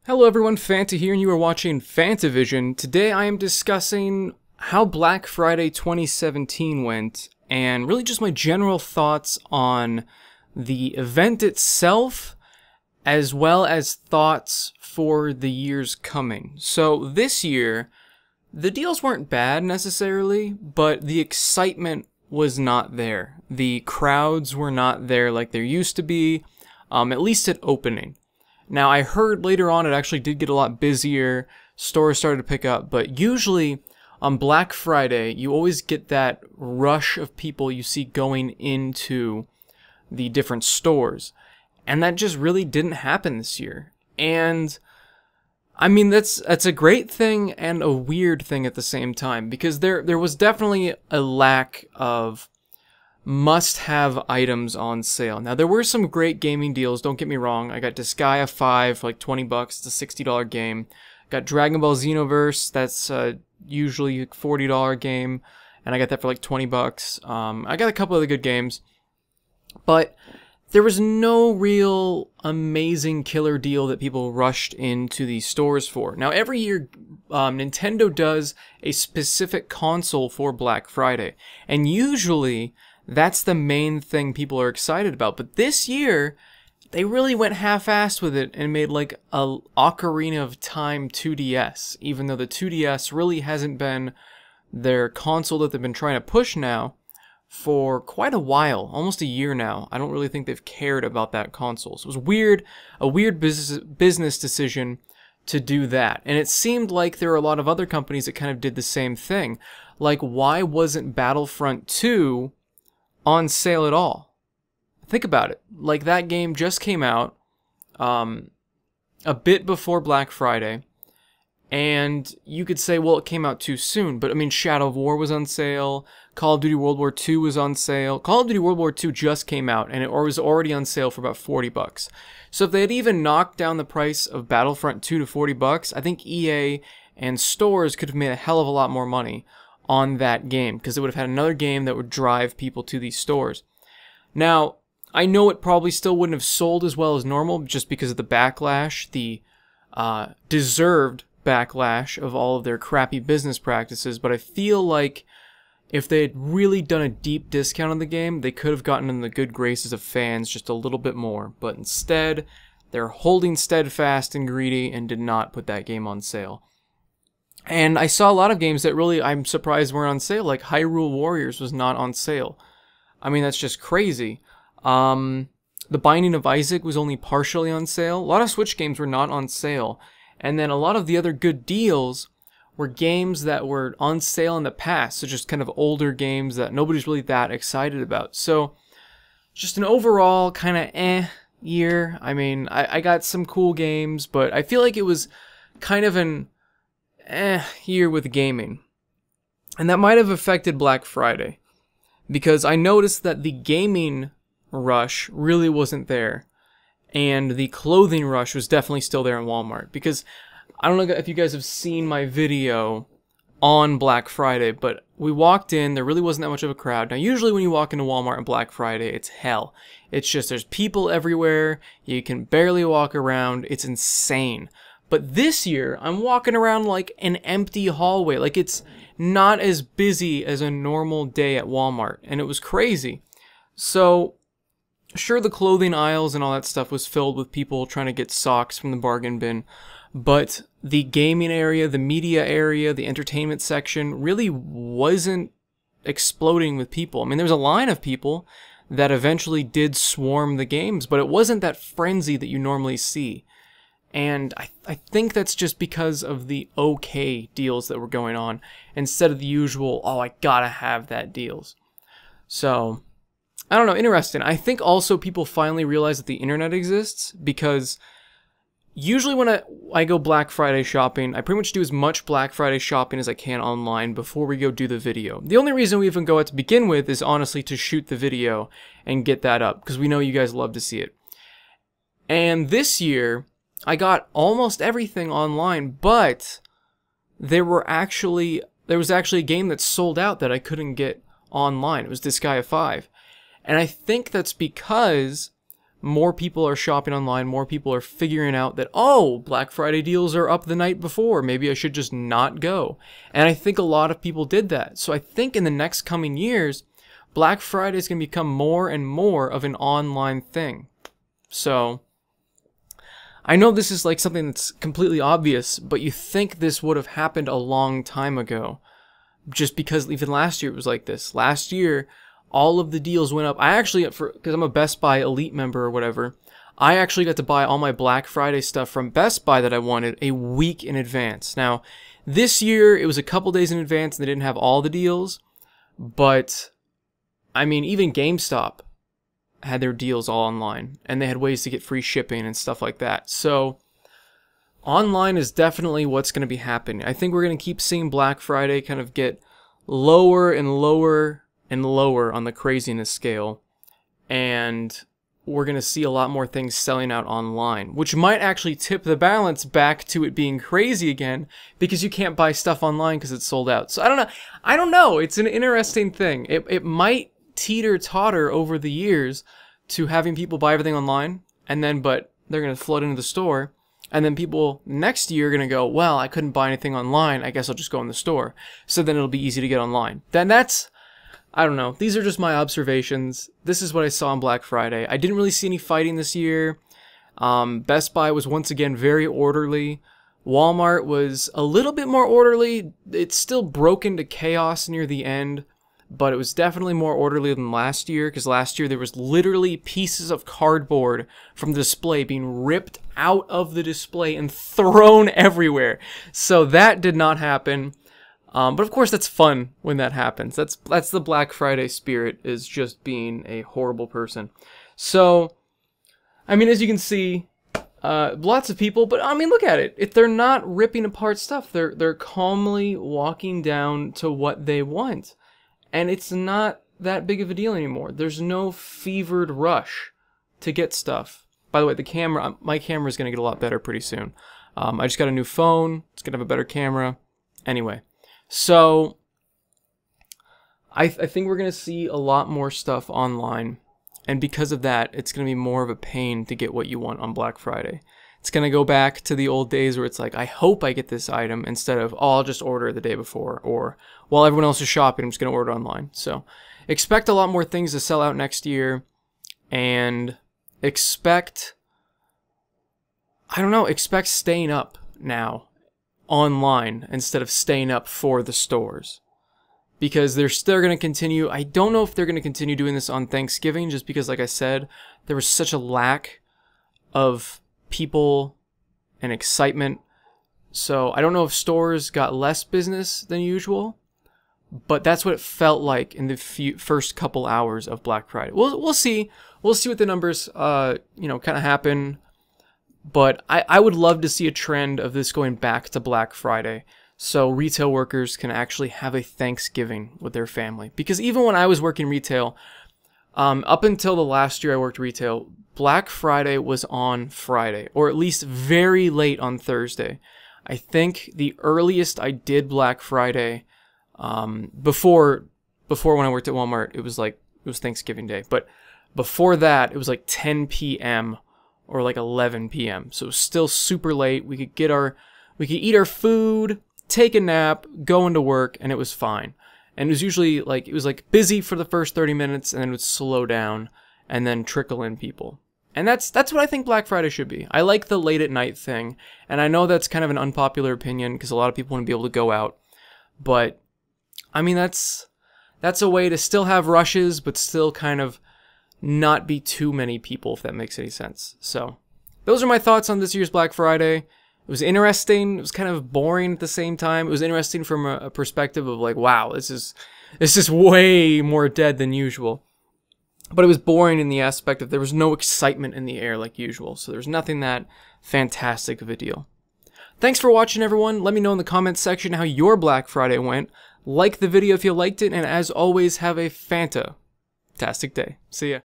Hello everyone, Fanta here, and you are watching FantaVision. Today I am discussing how Black Friday 2017 went, and really just my general thoughts on the event itself, as well as thoughts for the years coming. So this year, the deals weren't bad necessarily, but the excitement was not there. The crowds were not there like there used to be, at least at opening. Now, I heard later on it actually did get a lot busier, stores started to pick up, but usually on Black Friday, you always get that rush of people you see going into the different stores. And that just really didn't happen this year. And, I mean, that's a great thing and a weird thing at the same time, because there was definitely a lack of must-have items on sale. Now, there were some great gaming deals, don't get me wrong. I got Disgaea 5 for like 20 bucks. It's a $60 game. Got Dragon Ball Xenoverse, that's usually a $40 game, and I got that for like 20 bucks. I got a couple other good games, but there was no real amazing killer deal that people rushed into these stores for. Now, every year, Nintendo does a specific console for Black Friday, and usually that's the main thing people are excited about. But this year, they really went half-assed with it and made like a Ocarina of Time 2DS, even though the 2DS really hasn't been their console that they've been trying to push now for quite a while, almost a year now. I don't really think they've cared about that console. So it was a weird business decision to do that. And it seemed like there were a lot of other companies that kind of did the same thing. Like, why wasn't Battlefront 2 on sale at all? Think about it. Like, that game just came out a bit before Black Friday, and you could say, well, it came out too soon. But I mean, Shadow of War was on sale, Call of Duty World War II was on sale. Call of Duty World War II just came out, and it was already on sale for about 40 bucks. So if they had even knocked down the price of Battlefront 2 to 40 bucks, I think EA and stores could have made a hell of a lot more money on that game, because it would have had another game that would drive people to these stores. Now, I know it probably still wouldn't have sold as well as normal just because of the backlash, the deserved backlash of all of their crappy business practices, but I feel like if they had really done a deep discount on the game, they could have gotten in the good graces of fans just a little bit more. But instead, they're holding steadfast and greedy and did not put that game on sale. And I saw a lot of games that really I'm surprised weren't on sale, like Hyrule Warriors was not on sale. I mean, that's just crazy. The Binding of Isaac was only partially on sale. A lot of Switch games were not on sale. And then a lot of the other good deals were games that were on sale in the past, so just kind of older games that nobody's really that excited about. So, just an overall kind of year. I mean, I got some cool games, but I feel like it was kind of an year with gaming. And that might have affected Black Friday, because I noticed that the gaming rush really wasn't there, and the clothing rush was definitely still there in Walmart. Because I don't know if you guys have seen my video on Black Friday, but we walked in, there really wasn't that much of a crowd. Now, usually when you walk into Walmart on Black Friday, it's hell. It's just, there's people everywhere, you can barely walk around, it's insane. But this year, I'm walking around like an empty hallway. Like, it's not as busy as a normal day at Walmart. And it was crazy. So, sure, the clothing aisles and all that stuff was filled with people trying to get socks from the bargain bin. But the gaming area, the media area, the entertainment section really wasn't exploding with people. I mean, there was a line of people that eventually did swarm the games, but it wasn't that frenzy that you normally see. And I think that's just because of the okay deals that were going on, instead of the usual, oh, I gotta have that deals. So, I don't know, interesting. I think also people finally realize that the internet exists, because usually when I go Black Friday shopping, I pretty much do as much Black Friday shopping as I can online before we go do the video. The only reason we even go out to begin with is honestly to shoot the video and get that up, because we know you guys love to see it. And this year, I got almost everything online, but there was actually a game that sold out that I couldn't get online. It was Disgaea 5. And I think that's because more people are shopping online, more people are figuring out that, oh, Black Friday deals are up the night before, maybe I should just not go. And I think a lot of people did that. So I think in the next coming years, Black Friday is going to become more and more of an online thing. So I know this is like something that's completely obvious, but you think this would have happened a long time ago. Just because even last year it was like this. Last year, all of the deals went up. I actually, because I'm a Best Buy Elite member or whatever, I actually got to buy all my Black Friday stuff from Best Buy that I wanted a week in advance. Now, this year, it was a couple days in advance and they didn't have all the deals. But, I mean, even GameStop had their deals all online. And they had ways to get free shipping and stuff like that. So, online is definitely what's going to be happening. I think we're going to keep seeing Black Friday kind of get lower and lower and lower on the craziness scale, and we're going to see a lot more things selling out online, which might actually tip the balance back to it being crazy again, because you can't buy stuff online because it's sold out. So I don't know. It's an interesting thing. It might teeter-totter over the years to having people buy everything online, and then but they're going to flood into the store, and then people next year are going to go, well, I couldn't buy anything online, I guess I'll just go in the store. So then it'll be easy to get online. Then that's, I don't know. These are just my observations. This is what I saw on Black Friday. I didn't really see any fighting this year. Best Buy was once again very orderly. Walmart was a little bit more orderly. It still broke into chaos near the end, but it was definitely more orderly than last year, because last year there was literally pieces of cardboard from the display being ripped out of the display and thrown everywhere. So that did not happen. But of course that's fun when that happens. That's the Black Friday spirit, is just being a horrible person. So, I mean, as you can see, lots of people, but I mean, look at it. If they're not ripping apart stuff, they're calmly walking down to what they want. And it's not that big of a deal anymore. There's no fevered rush to get stuff. By the way, my camera is going to get a lot better pretty soon. I just got a new phone. It's going to have a better camera. Anyway, so I think we're going to see a lot more stuff online. And because of that, it's going to be more of a pain to get what you want on Black Friday. It's going to go back to the old days where it's like, I hope I get this item, instead of, oh, I'll just order it the day before, or while everyone else is shopping, I'm just going to order online. So expect a lot more things to sell out next year, and expect staying up now online instead of staying up for the stores. Because they're still going to continue. I don't know if they're going to continue doing this on Thanksgiving, just because, like I said, there was such a lack of people and excitement. So I don't know if stores got less business than usual, but that's what it felt like in the first couple hours of Black Friday. We'll see. We'll see what the numbers kind of happen. But I would love to see a trend of this going back to Black Friday, so retail workers can actually have a Thanksgiving with their family. Because even when I was working retail, up until the last year I worked retail, Black Friday was on Friday, or at least very late on Thursday. I think the earliest I did Black Friday, before when I worked at Walmart, it was Thanksgiving Day. But before that, it was like 10 p.m. or like 11 p.m. So it was still super late. We could eat our food, take a nap, go into work, and it was fine. And it was usually it was busy for the first 30 minutes, and then it would slow down and then trickle in people. And that's what I think Black Friday should be. I like the late at night thing, and I know that's kind of an unpopular opinion because a lot of people want to be able to go out. But I mean, that's a way to still have rushes, but still kind of not be too many people, if that makes any sense. So those are my thoughts on this year's Black Friday. It was interesting. It was kind of boring at the same time. It was interesting from a perspective of like, wow, this is way more dead than usual. But it was boring in the aspect of there was no excitement in the air like usual. So there's nothing that fantastic of a deal. Thanks for watching, everyone. Let me know in the comments section how your Black Friday went. Like the video if you liked it, and as always, have a fantastic day. See ya.